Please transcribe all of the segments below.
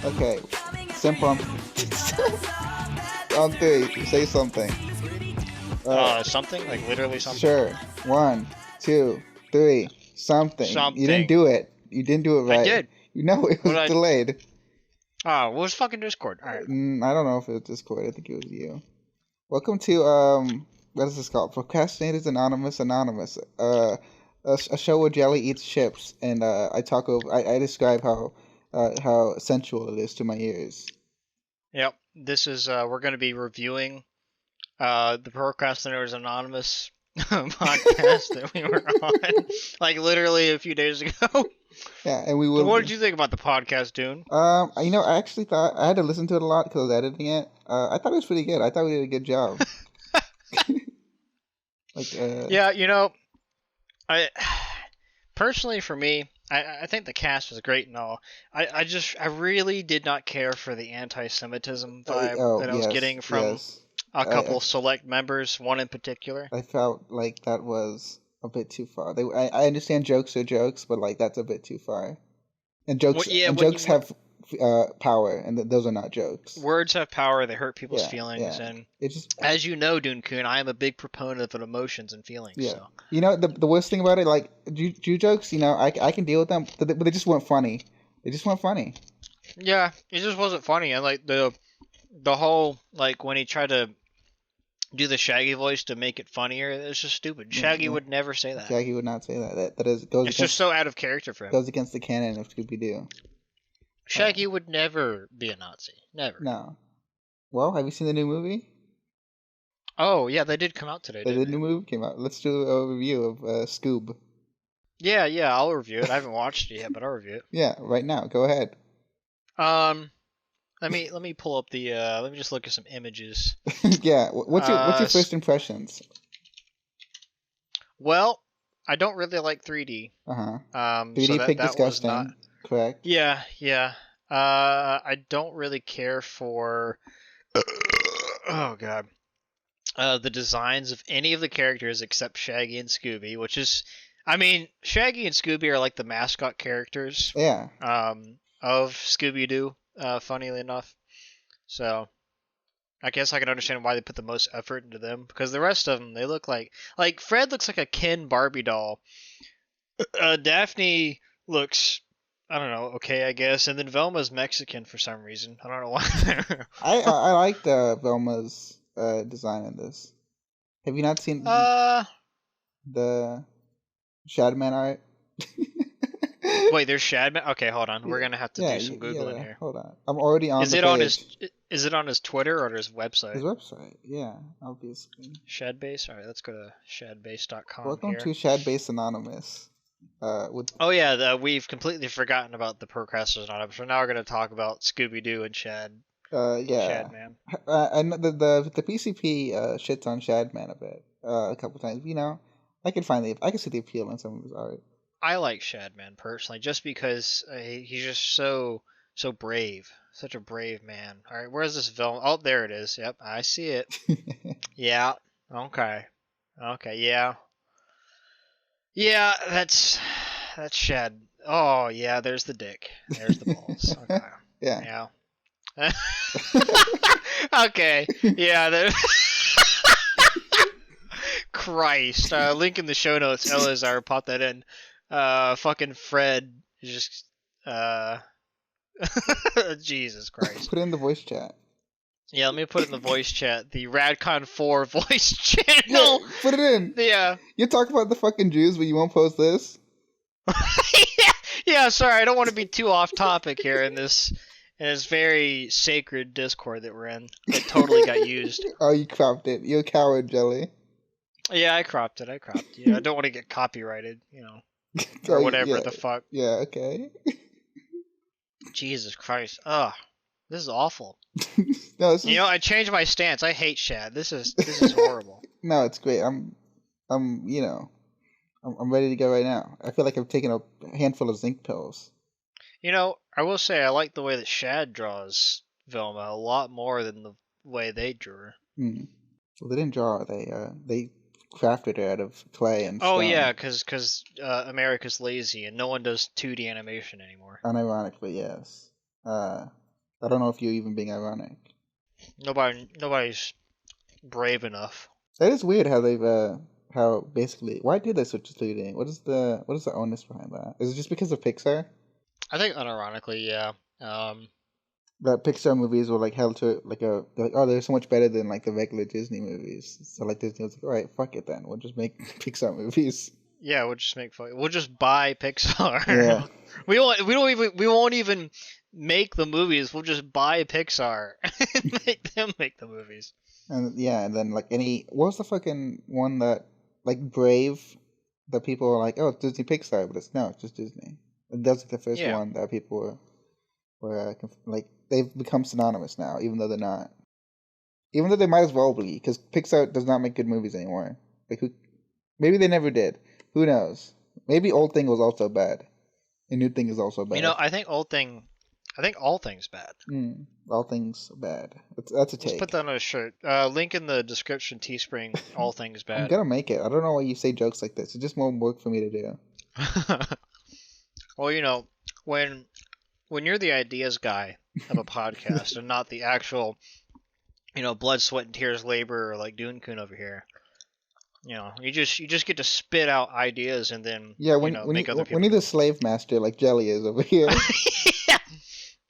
Okay, simple. On three, say something. Something? Like literally something? Sure. 1, 2, 3. Something. You didn't Something. do it. You didn't do it I right. did. You know it was delayed. Oh, what was fucking Discord? Alright. I don't know if it was Discord. I think it was you. Welcome to, what is this called? Procrastinators Anonymous. A show where Jelly eats chips, and I describe how sensual it is to my ears. Yep. This is, we're going to be reviewing the Procrastinators Anonymous podcast that we were on, like literally a few days ago. Yeah, and we will. What did you think about the podcast, Dune? I actually thought I had to listen to it a lot because I was editing it. I thought it was pretty good. I thought we did a good job. Yeah, I personally, for me, I think the cast was great and all. I really did not care for the anti-Semitism vibe that I was getting from a couple select members, one in particular. I felt like that was a bit too far. I understand jokes are jokes, but like that's a bit too far. And jokes have power, and those are not jokes. Words have power; they hurt people's feelings, and as you know, Dune-kun, I am a big proponent of emotions and feelings. Yeah, so. You know the worst thing about it, like Jew jokes, I can deal with them, but they just weren't funny. They just weren't funny. Yeah, it just wasn't funny, and like the whole like when he tried to do the Shaggy voice to make it funnier, it's just stupid. Shaggy would never say that. Shaggy would not say that. It's just so out of character for him. Goes against the canon of Scooby-Doo. Shaggy would never be a Nazi. Never. No. Well, have you seen the new movie? Oh, yeah, they did come out today, The new movie came out. Let's do a review of Scoob. Yeah, I'll review it. I haven't watched it yet, but I'll review it. Yeah, right now. Go ahead. Let me pull up the let me just look at some images. Yeah, what's your first impressions? Well, I don't really like 3D. 3D pig disgusting. Correct. Yeah. I don't really care for oh god. The designs of any of the characters except Shaggy and Scooby, which is Shaggy and Scooby are like the mascot characters. Yeah. Of Scooby-Doo, funnily enough. So, I guess I can understand why they put the most effort into them, because the rest of them, they look like Fred looks like a Ken Barbie doll. Daphne looks, I don't know, okay, I guess, and then Velma's Mexican for some reason. I don't know why. I liked Velma's design in this. Have you not seen the Shadman art? Wait, there's Shadman? Okay, hold on. We're gonna have to do some Googling here. Hold on. I'm already on the page. Is it on his Twitter or his website? His website, yeah, obviously. Shadbase? Alright, let's go to shadbase.com. Welcome to Shadbase Anonymous. We've completely forgotten about the Procrastinators Anonymous, so now we're gonna talk about Scooby-Doo and Shad. Shadman. And the PCP shits on Shadman a bit, a couple times. I can see the appeal in some of his art. I like Shadman personally, just because he's just so brave, such a brave man. All right, where's this film? Oh, there it is. Yep, I see it. Yeah. Okay. Yeah, that's Shad. Oh yeah, there's the dick. There's the balls. Okay. Yeah. Okay. Yeah. Christ. Link in the show notes. Elazar, pop that in. Fucking Fred just Jesus Christ. Put it in the voice chat. Yeah, let me put it in the voice chat. The Radcon 4 voice channel. Yeah, put it in. Yeah. You talk about the fucking Jews, but you won't post this? Yeah, sorry, I don't want to be too off topic here in this very sacred Discord that we're in. It totally got used. Oh, you cropped it. You're a coward, Jelly. Yeah, I cropped it. Yeah, I don't want to get copyrighted, or whatever the fuck. Yeah, okay. Jesus Christ. Ugh. This is awful. No, I changed my stance. I hate Shad. This is horrible. No, it's great. I'm ready to go right now. I feel like I've taken a handful of zinc pills. I will say I like the way that Shad draws Velma a lot more than the way they drew her. Well, they didn't draw her. They crafted it out of clay and Oh stone. yeah, because America's lazy and no one does 2D animation anymore. Unironically, yes. I don't know if you're even being ironic. Nobody's brave enough. That is weird how they've how basically why did they switch to 3D? What is the onus behind that? Is it just because of Pixar? I think unironically, yeah. That Pixar movies were like held to like they're like, oh, they're so much better than like the regular Disney movies. So like Disney was like, all right, fuck it then, we'll just make Pixar movies. Yeah, we'll just make fun. We'll just buy Pixar. Yeah. we won't even make the movies. We'll just buy Pixar and make them make the movies. And yeah, and then like what was the fucking one that like Brave that people were like, oh, it's Disney Pixar, but it's just Disney. And that's like the first one that people were like they've become synonymous now, even though they're not. Even though they might as well be, because Pixar does not make good movies anymore. Like maybe they never did. Who knows? Maybe Old Thing was also bad. And New Thing is also bad. You know, I think all things bad. All things bad. That's a take. Let's put that on a shirt. Link in the description. Teespring. All things bad. I'm gonna make it. I don't know why you say jokes like this. It's just more work for me to do. Well, you know, when you're the ideas guy of a podcast and not the actual, blood, sweat, and tears labor like Dune Kun over here. You just get to spit out ideas and then make other people. We need a slave master like Jelly is over here,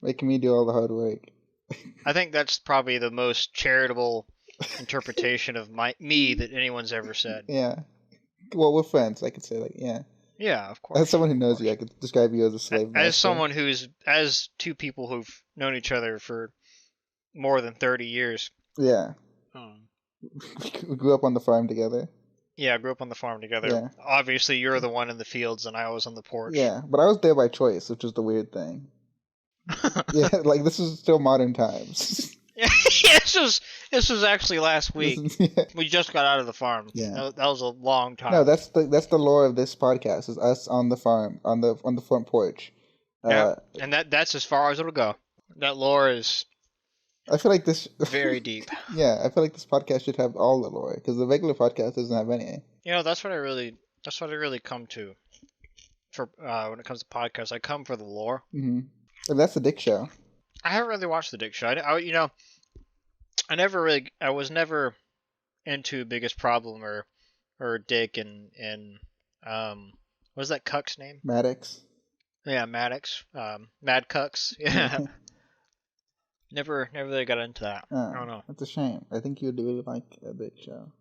making me do all the hard work. I think that's probably the most charitable interpretation of me that anyone's ever said. Yeah, well, we're friends. I could say yeah. Yeah, of course. As someone who knows you, I could describe you as a slave master. As someone as two people who've known each other for more than 30 years. Yeah. We grew up on the farm together. Yeah, I grew up on the farm together. Yeah. Obviously, you're the one in the fields, and I was on the porch. Yeah, but I was there by choice, which was the weird thing. Yeah, like this is still modern times. Yeah, this was actually last week. We just got out of the farm. Yeah, that was a long time. No, that's the lore of this podcast. Is us on the farm, on the front porch. Yeah, and that's as far as it'll go. That lore is. I feel like this very deep. Yeah, I feel like this podcast should have all the lore because the regular podcast doesn't have any. That's what I really come to. For when it comes to podcasts, I come for the lore. Mm-hmm. And that's the Dick Show. I haven't really watched the Dick Show. I was never into Biggest Problem or Dick and what was that cuck's name? Maddox. Yeah, Maddox. Mad Cucks. Yeah. Never really got into that. I don't know. That's a shame. I think you'd really like a Dick Show.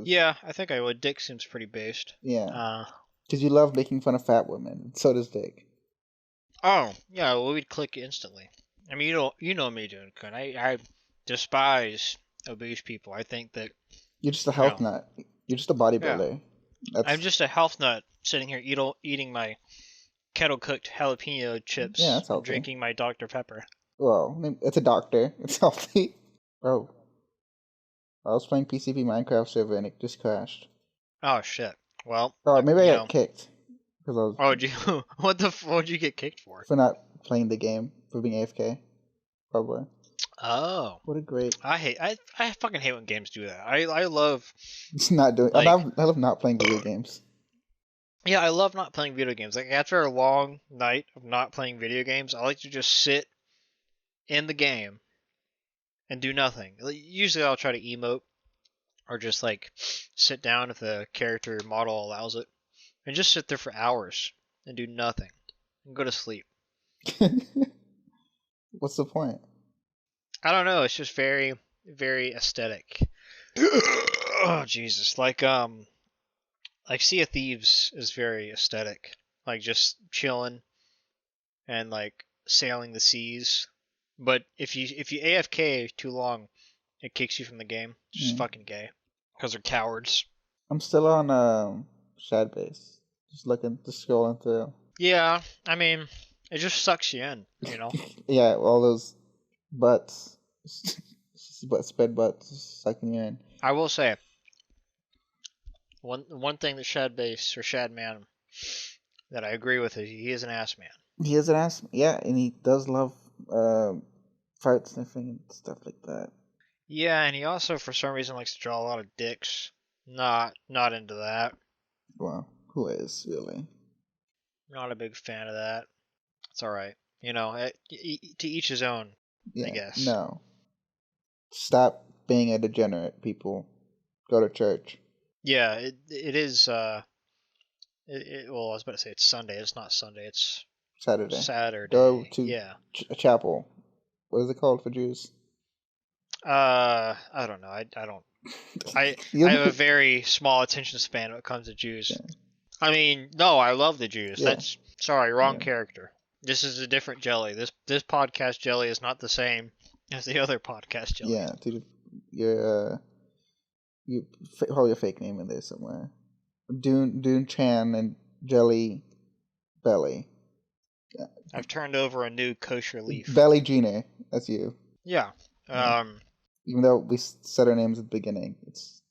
Yeah, I think I would. Dick seems pretty based. Yeah. Because you love making fun of fat women. So does Dick. Oh, yeah. Well, we'd click instantly. I mean, you know me, Dune Kun. I despise obese people. I think that you're just a health nut. You're just a bodybuilder. Yeah. I'm just a health nut sitting here eating my kettle cooked jalapeno chips. Yeah, that's healthy. And drinking my Dr. Pepper. Well, it's a doctor. It's healthy. Oh. I was playing PCP Minecraft server and it just crashed. Oh, shit. Well. Oh, maybe I got kicked. What'd you get kicked for? For not playing the game. For being AFK. Probably. Oh. What a great. I fucking hate when games do that. I love. It's not doing. I love not playing video games. Yeah, I love not playing video games. Like, after a long night of not playing video games, I like to just sit in the game and do nothing. Usually I'll try to emote or just like sit down if the character model allows it and just sit there for hours and do nothing and go to sleep. What's the point? I don't know. It's just very, very aesthetic. Oh, Jesus. Like Sea of Thieves is very aesthetic. Like just chilling and like sailing the seas. But if you AFK too long, it kicks you from the game. It's just fucking gay. Because they're cowards. I'm still on Shadbase. Just scrolling through. Yeah, I mean, it just sucks you in, you know? Yeah, all those butts. Spread butts sucking you in. I will say, one thing that Shadbase or Shadman that I agree with is he is an ass man. He is an ass, yeah, and he does love fart sniffing and stuff like that. Yeah, and he also, for some reason, likes to draw a lot of dicks Not into that. Well, who is really? Not a big fan of that. It's all right. To each his own. Yeah. I guess. No. Stop being a degenerate, people. Go to church. Yeah, it is. Well, I was about to say it's Sunday. It's not Sunday. It's Saturday. Go to a chapel. What is it called for Jews? I don't know. I don't. I have a very small attention span when it comes to Jews. Yeah. I mean, no, I love the Jews. Yeah. Wrong character. This is a different Jelly. This podcast Jelly is not the same as the other podcast Jelly. Yeah, dude, you hold your fake name in there somewhere. Dune Chan and Jelly Belly. Yeah. I've turned over a new kosher leaf. JellyBeaner, that's you. Yeah. Even though we said our names at the beginning, it's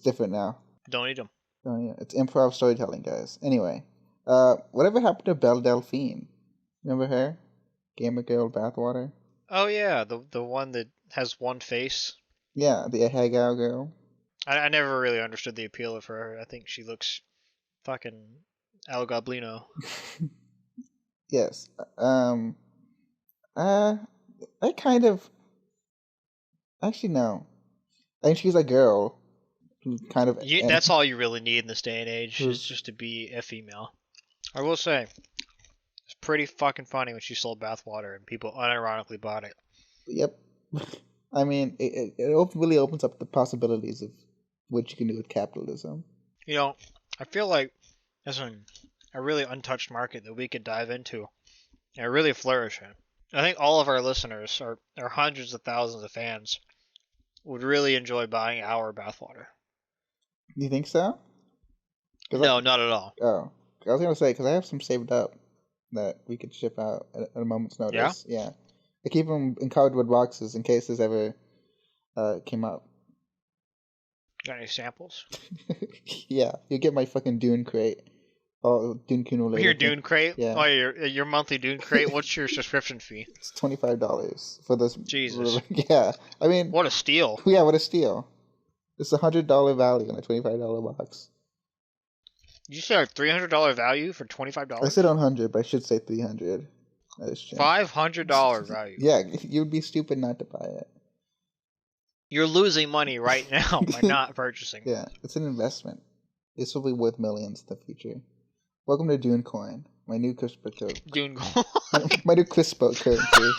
different now. Don't need them. Oh yeah, it's improv storytelling, guys. Anyway, whatever happened to Belle Delphine? Remember her? Gamer Girl Bathwater. Oh yeah, the one that has one face. Yeah, the Ahagao girl. I never really understood the appeal of her. I think she looks fucking Al Goblino. Yes. I kind of. Actually, no. I think she's a girl. Who's kind of. That's all you really need in this day and age, is just to be a female. I will say, it's pretty fucking funny when she sold bathwater and people unironically bought it. Yep. I mean, it really opens up the possibilities of what you can do with capitalism. I feel like there's a really untouched market that we could dive into and really flourish in. I think all of our listeners, our hundreds of thousands of fans, would really enjoy buying our bathwater. You think so? No, not at all. Oh, I was gonna say, because I have some saved up that we could ship out at a moment's notice. Yeah. I keep them in cardboard boxes in case this ever came up. Got any samples? Yeah, you get my fucking Dune crate. Oh, Dune cumulator. Your Dune crate? Yeah. Oh, your monthly Dune crate? What's your subscription fee? It's $25 for this. Jesus. Yeah, I mean... What a steal. Yeah, what a steal. It's a $100 value on a $25 box. You said a $300 value for $25? I said 100, but I should say 300. $500 value. Yeah, you'd be stupid not to buy it. You're losing money right now by not purchasing. Yeah, it's an investment. This will be worth millions in the future. Welcome to Dune Coin, my new CRISPR code. Dune Coin. my new CRISPR currency.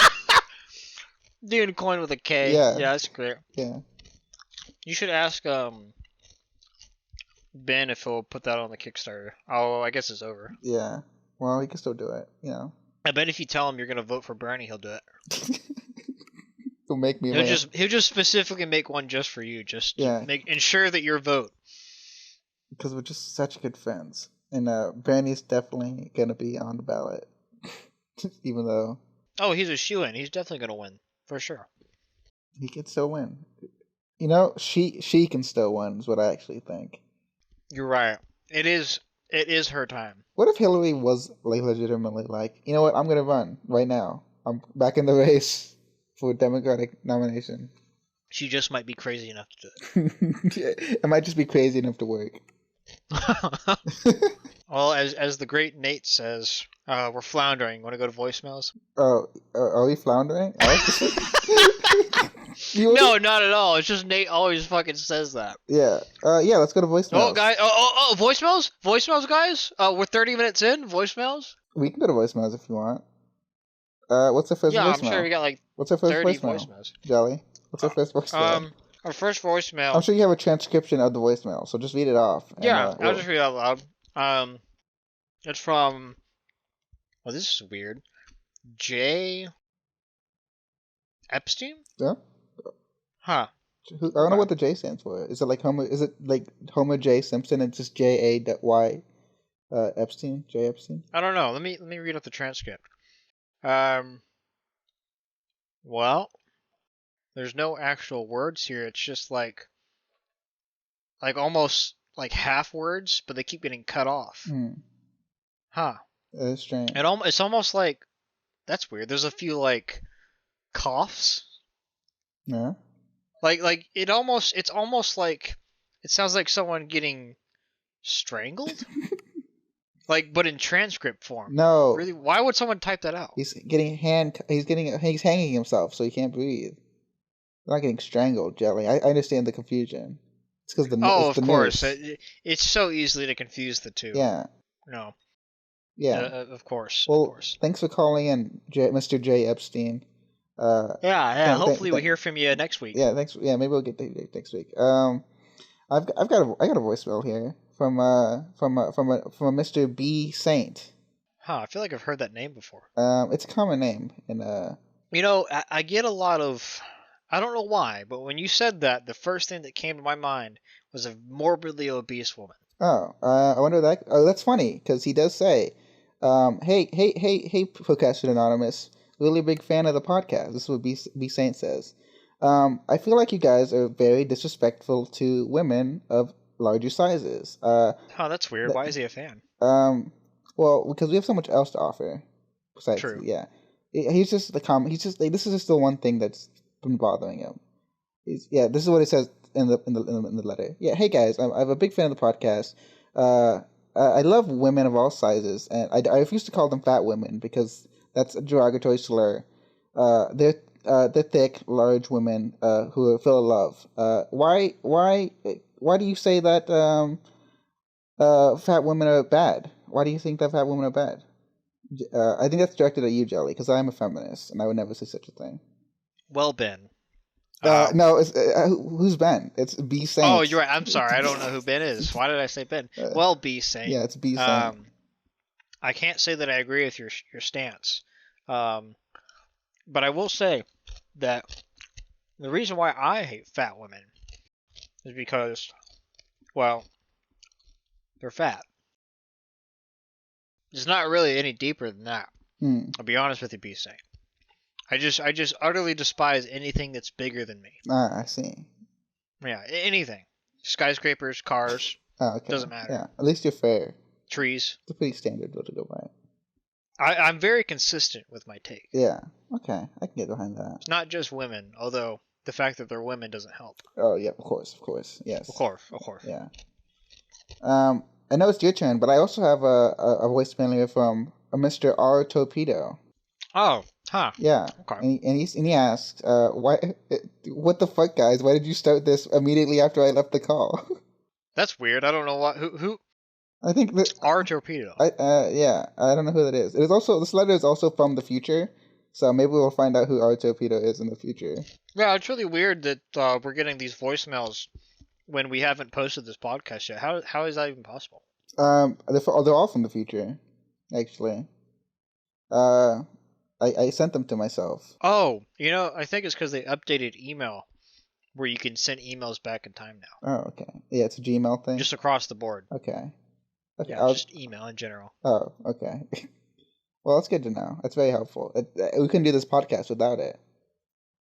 Dune Coin with a K. Yeah, that's great. Yeah. You should ask Ben if he'll put that on the Kickstarter. Oh, I guess it's over. Yeah. Well, he can still do it. I bet if you tell him you're gonna vote for Bernie, he'll do it. He'll make me. He'll just specifically make one just for you. Just ensure that your vote. Because we're just such good friends, and Bernie's definitely gonna be on the ballot, even though. Oh, he's a shoo-in. He's definitely gonna win for sure. He can still win. She can still win. Is what I actually think. You're right. It is her time. What if Hillary was legitimately like, you know what, I'm gonna run right now. I'm back in the race for a Democratic nomination. She just might be crazy enough to do it. It might just be crazy enough to work. Well, as the great Nate says, we're floundering. Want to go to voicemails? Oh, are we floundering? No, not at all. It's just Nate always fucking says that. Yeah. Yeah, let's go to voicemails. Oh, guys. Oh, voicemails? Voicemails, guys? We're 30 minutes in. Voicemails? We can go to voicemails if you want. What's the first voicemail? Yeah, I'm sure we got what's our first 30 voicemails? Jelly? What's our first voicemail? Our first voicemail. I'm sure you have a transcription of the voicemail, so just read it off. Yeah, I'll just read it out loud. It's from... Well, this is weird. J... Epstein? Yeah? Huh. I don't know what the J stands for. Is it like Homer? Is it like Homer J Simpson? And just J-A-Y Epstein? J Epstein? I don't know. Let me read out the transcript. Well, there's no actual words here. It's just like almost like half words, but they keep getting cut off. Huh. That's strange. It's almost like, that's weird. There's a few like coughs. Yeah. Like it's almost like It sounds like someone getting strangled? Like, but in transcript form. No. Really? Why would someone type that out? He's hanging himself so he can't breathe. They're not getting strangled, Jelly. I understand the confusion. It's because Of the course. news. It's so easy to confuse the two. Yeah. No. Yeah. Of course. Well, of course. Thanks for calling in, Mr. J. Epstein. Yeah. Hopefully we hear from you next week. Yeah, thanks. Yeah, maybe we'll get to next week. I got a voicemail here from a Mr. B. Saint. Huh, I feel like I've heard that name before. It's a common name in You know, I get a lot of, I don't know why, but when you said that, the first thing that came to my mind was a morbidly obese woman. Oh, I wonder that. Oh, that's funny because he does say, hey, Procrastinator Anonymous, really big fan of the podcast. This is what B Saint says. I feel like you guys are very disrespectful to women of larger sizes. Oh, that's weird. Why is he a fan? Well, because we have so much else to offer. Besides, True. Yeah, he's just He's just like, this is just the one thing that's been bothering him. This is what it says in the letter. Yeah, hey guys, I'm a big fan of the podcast. I love women of all sizes, and I refuse to call them fat women because that's a derogatory slur. They're thick, large women who are full of love. Why do you say that fat women are bad? Why do you think that fat women are bad? I think that's directed at you, Jelly, because I'm a feminist, and I would never say such a thing. Well, Ben. No, it's, who's Ben? It's B Saint. Oh, you're right. I'm sorry. I don't know who Ben is. Why did I say Ben? Well, B Saint. Yeah, it's B Saint. I can't say that I agree with your stance, but I will say that the reason why I hate fat women is because, well, they're fat. It's not really any deeper than that. I'll be honest with you, B Saint. I just utterly despise anything that's bigger than me. Ah, I see. Yeah, anything. Skyscrapers, cars. Oh, okay. Doesn't matter. Yeah, at least you're fair. Trees. It's a pretty standard way to go by it. I'm very consistent with my take. Yeah, okay. I can get behind that. It's not just women, although the fact that they're women doesn't help. Oh, yeah, of course, yes. Of course. Yeah. I know it's your turn, but I also have a voicemail here from a Mr. R. Torpedo. Oh, huh. Yeah. Okay. And he asks, what the fuck, guys? Why did you start this immediately after I left the call? That's weird. I don't know what who. I think that R Torpedo. I don't know who that is. It is also this letter is also from the future, so maybe we'll find out who R Torpedo is in the future. Yeah, it's really weird that we're getting these voicemails when we haven't posted this podcast yet. How is that even possible? They're all from the future, actually. I sent them to myself. Oh, I think it's because they updated email, where you can send emails back in time now. Oh, okay. Yeah, it's a Gmail thing. Just across the board. Okay. Yeah, just email in general. Oh, okay. Well, that's good to know. That's very helpful. We couldn't do this podcast without it.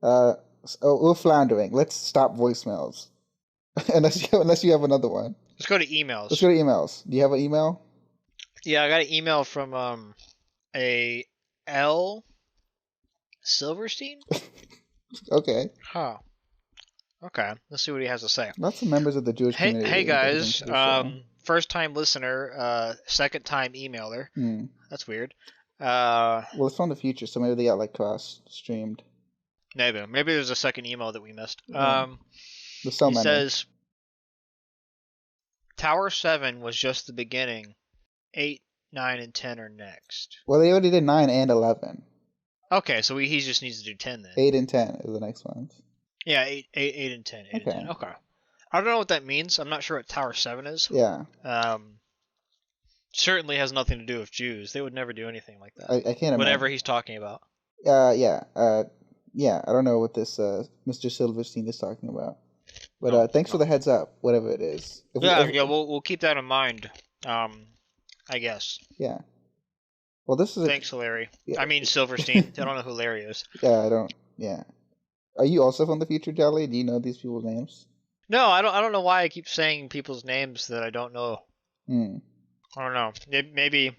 We're floundering. Let's stop voicemails. unless you have another one. Let's go to emails. Let's go to emails. Do you have an email? Yeah, I got an email from a L. Silverstein? Okay. Huh. Okay, let's see what he has to say. Lots of members of the Jewish community. Hey guys, first time listener, second time emailer. That's weird. Well, it's from the future, so maybe they got like cross streamed. Maybe there's a second email that we missed. There's so many. He says, Tower 7 was just the beginning. 8, 9, and 10 are next. Well, they already did 9 and 11. Okay, so he just needs to do 10 then. 8 and 10 are the next ones. Yeah, 8 and 10. 8 and 10. Okay. I don't know what that means. I'm not sure what Tower 7 is. Yeah. Certainly has nothing to do with Jews. They would never do anything like that. I can't imagine. Whatever he's talking about. Yeah. I don't know what this Mr. Silverstein is talking about. But thanks for the heads up, whatever it is. We'll keep that in mind. I guess. Yeah. Well, this is. Thanks, Larry. Yeah. I mean Silverstein. I don't know who Larry is. Yeah, I don't. Yeah. Are you also from the future, Jelly? Do you know these people's names? No, I don't know why I keep saying people's names that I don't know. I don't know. Maybe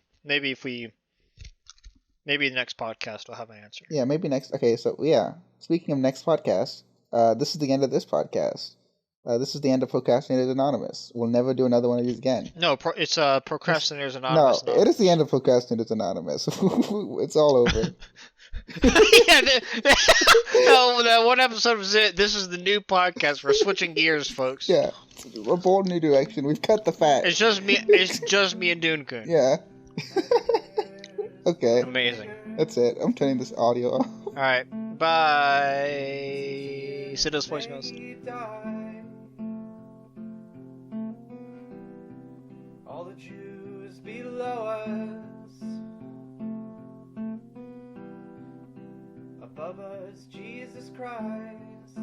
the next podcast will have an answer. Yeah, maybe next. Okay, so yeah. Speaking of next podcast, this is the end of this podcast. This is the end of Procrastinators Anonymous. We'll never do another one of these again. No, it's Procrastinators No, Anonymous. it is the end of Procrastinators Anonymous. It's all over. Yeah, no, that one episode was it. This is the new podcast. We're switching gears, folks. Yeah, we're bold new direction. We've cut the fat. It's just me. It's just me and Dune-kun. Yeah. Okay. Amazing. That's it. I'm turning this audio off. All right. Bye. Send us voicemails. All the Jews below us, above us, Jesus Christ.